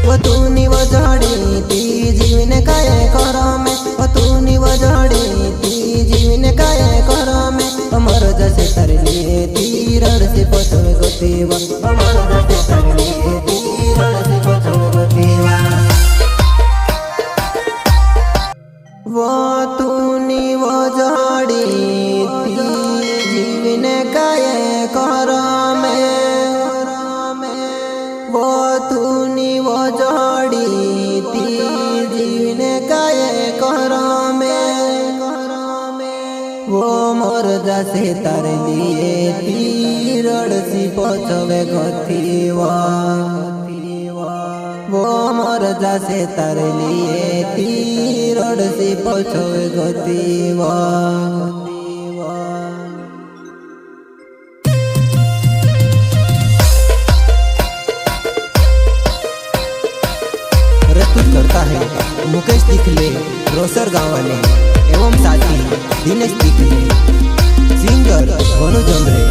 वो तूनी वजाडी ती जीवन काय करो में वो तूनी वजाडी ती जीवन काय करो में अमर जसे तरली तीरड़ से पछोए गोतीवा अमर जसे तरली तीरड़ से पछोए गोतीवा वो तूनी वजाडी ती जीवन काय करो में वो तूनी वजाडी ती जीवन काय करो में वो मोर जसे तरली तीरड़ सी पछोए गोतीवा वो मोर जसे तरली तीरड़ सी पछोए गोतीवा प्रस्तुत करता है मुकेश दिखले रोसर गाँव वाले एवं साथी दिनेश दिखले, सिंगर भोनू जोंधरे,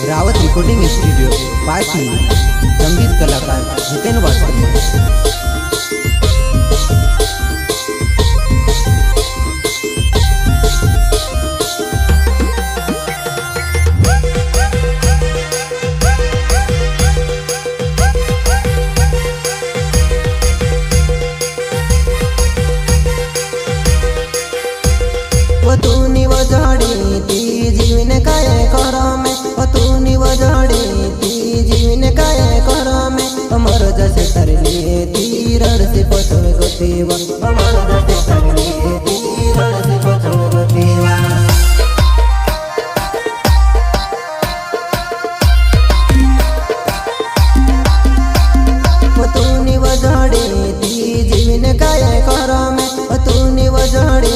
रावत रिकॉर्डिंग स्टूडियो पार्टी, संगीत कलाकार जितेन वासवानी। वो तूनी वजाडी ती जीवन काय करो में वो तूनी वजाडी ती जीवन काय करो में अमर जसे तरली तीरड़ से पछोए गोतीवा अमर जसे तरली तीरड़ से पछोए गोतीवा वो तूनी वजाडी ती जीवन काय करो में वो तूनी वजाडी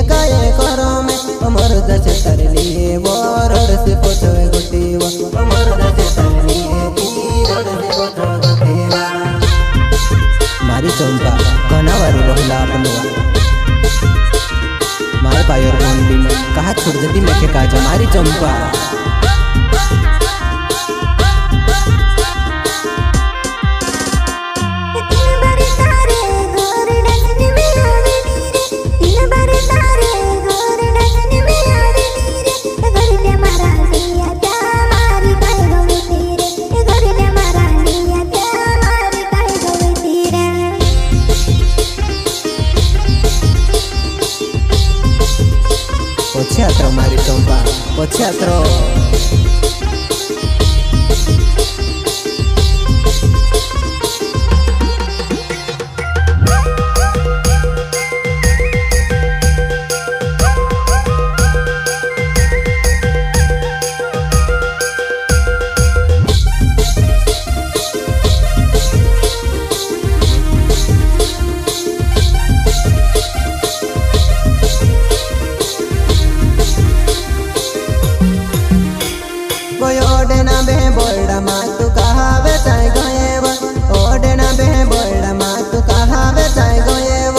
काय करो में अमर जसे तरली वरड़ से पछोए गोतीवा अमर जसे तरली तीरड़ से पछोए गोतीवा मारी चंपा घना वारी रोहला अपनवा मारे पायोर कोंडी कहा छोड़ जती मेके काजा मारी चंपा पछयात्रो मारी चंपा पछयात्रो ओडेना बे बोलडा मा तू कहावे चाय गयेव ओडेना बे बोलडा मा तू कहावे चाय गयेव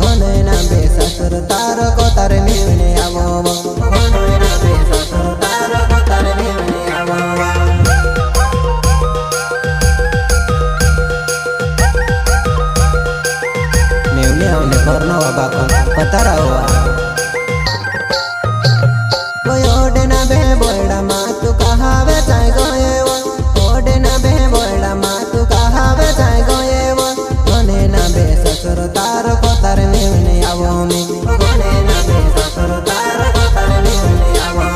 घनेना बे ससुर तार को तार निवने आवव घनेना बे ससुर तार को तार निवने आवव नेवने आवने करनो बाका पतारावा ओडेना बे बोलडा मा तू कहावे चाय गयेव ओडेना बे बोलडा मा तू कहावे चाय गयेव घनेना बे ससुर तार को तार निवने आवो में घनेना बे ससुर तार को तार निवने आवो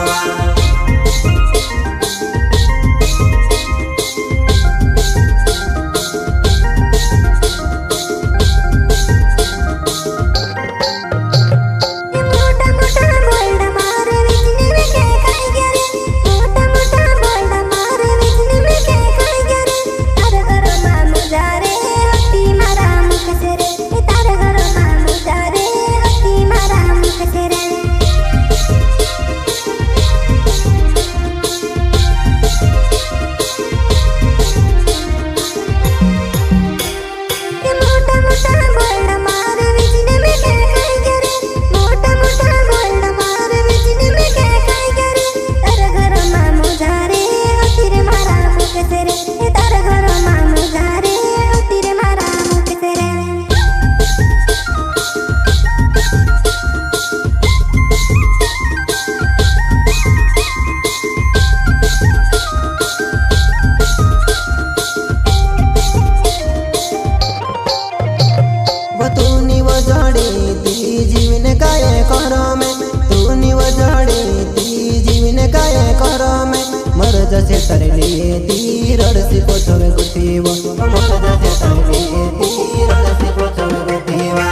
तरली ती रडसी पोचवे गुठीवा मोर जसे तरली ती रडसी पोचवे गुठीवा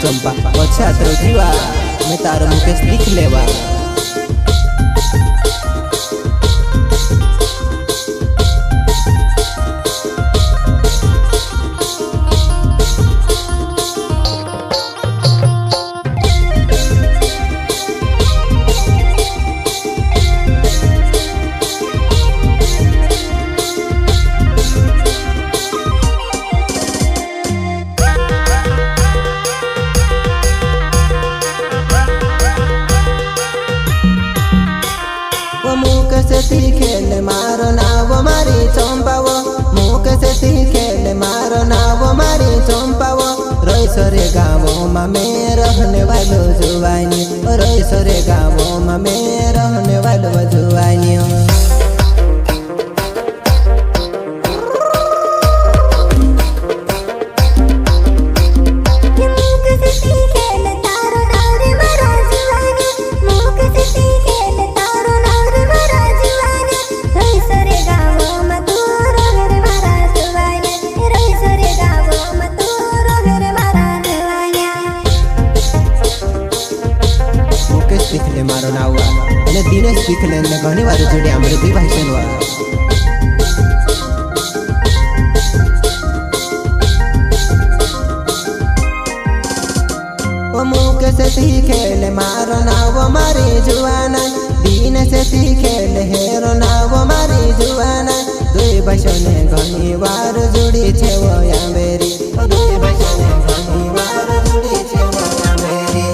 चंपा पछा तो जीवा मैं तार मुकेश दिख लेवा से खेल मारो नाव मारी चंपावो मुख से खेल मारो नाव मारी चंपावो रईसरे गाँव में रहने वालो जुवानी रईसरे गाँव में रहने वालो जुवानी दिखले मारो नावा અને દિનેશ દિખલે ને ઘણી વાર જોડે અમૃતિ ભાઈસનવા ओ मुख से खेल मारो नाव मारी जुवाना दिनेश से खेल हेरो नाव मारी जुवाना दुई भाईसने घणी वार जोड़ी छे वो यामेरी दुई भाईसने घणी वार जोड़ी छे वो यामेरी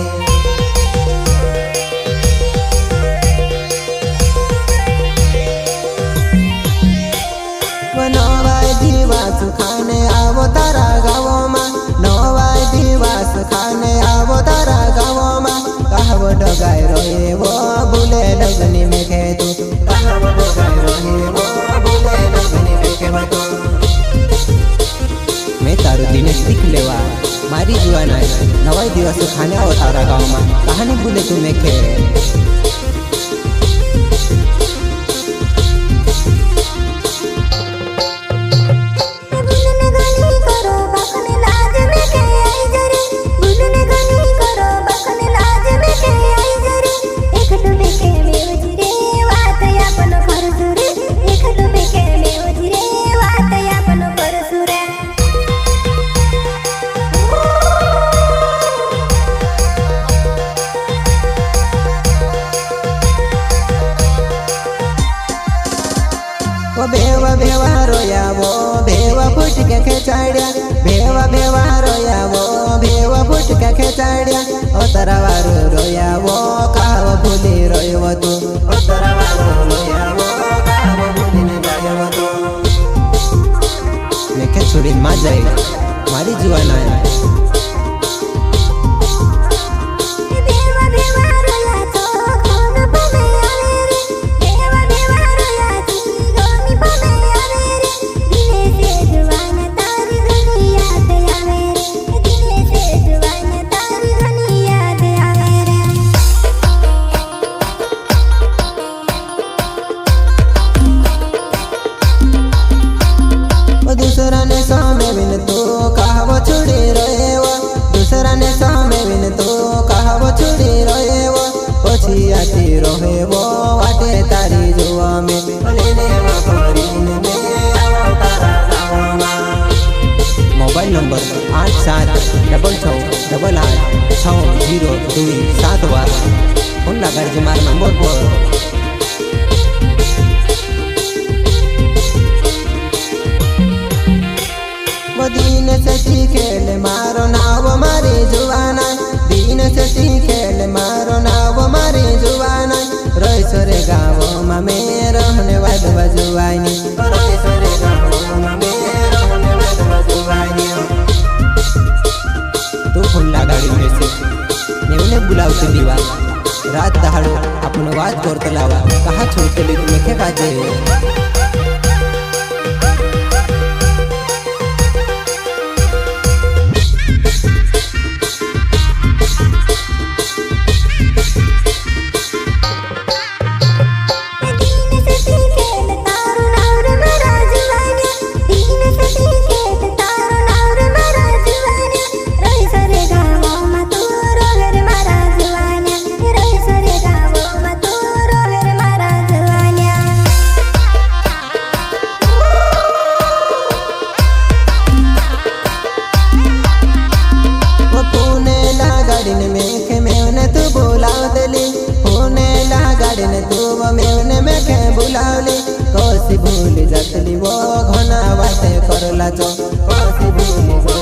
नवाई दिवस खाने आवो तारा गाँव में नवाई दिवस खाने आवो तारा गाँव में कहवो डगाई रोए वो बुले लगनी में खेतु कहवो डगाई रोए वो बुले लगनी में खेतु मैं तारू दिनेश दिख लेवा मारी जुआना नवाई दिवस खाने आवो तारा गाँव में कहानी बुले तुम्हें खे बेवा बेवा रोया वो बेवा फुट के खेचाड़िया बेवा बेवा रोया वो बेवा फुट के खेचाड़िया ओ तरवारो रोया वो काव भूली रोयो तू ओ तरवारो रोया वो काव भूली ने जायो तू मैं के छुरी मा जाई मारी जुवाना है दूसरा ने सामे बिन तो कहवो छुड़ी रहे वो दूसरा ने सामे बिन तो कहवो छुड़ी रहे वो पछी आती रहे वो वाटे तारी जुआ में लेने मोबाइल नंबर 8766866027 फोन लगा जे मार नंबर पर दिन से खेल मारो नाव मारी जुवाना दिन से खेल मारो नाव मारी जुवाना रईसरे गाँव में रहने वाले जुवानी रईसरे गाँव में रहने फोन ला गाड़ी में से मेवने बुलावते दीवा रात दहाड़ो अपन बात करते लावा कहाँ छोड़ते ले तुम्हें क्या काजे मेवने में के बुलावली कोसी भूल जातली वो घना बातें करला जो कोसी भूल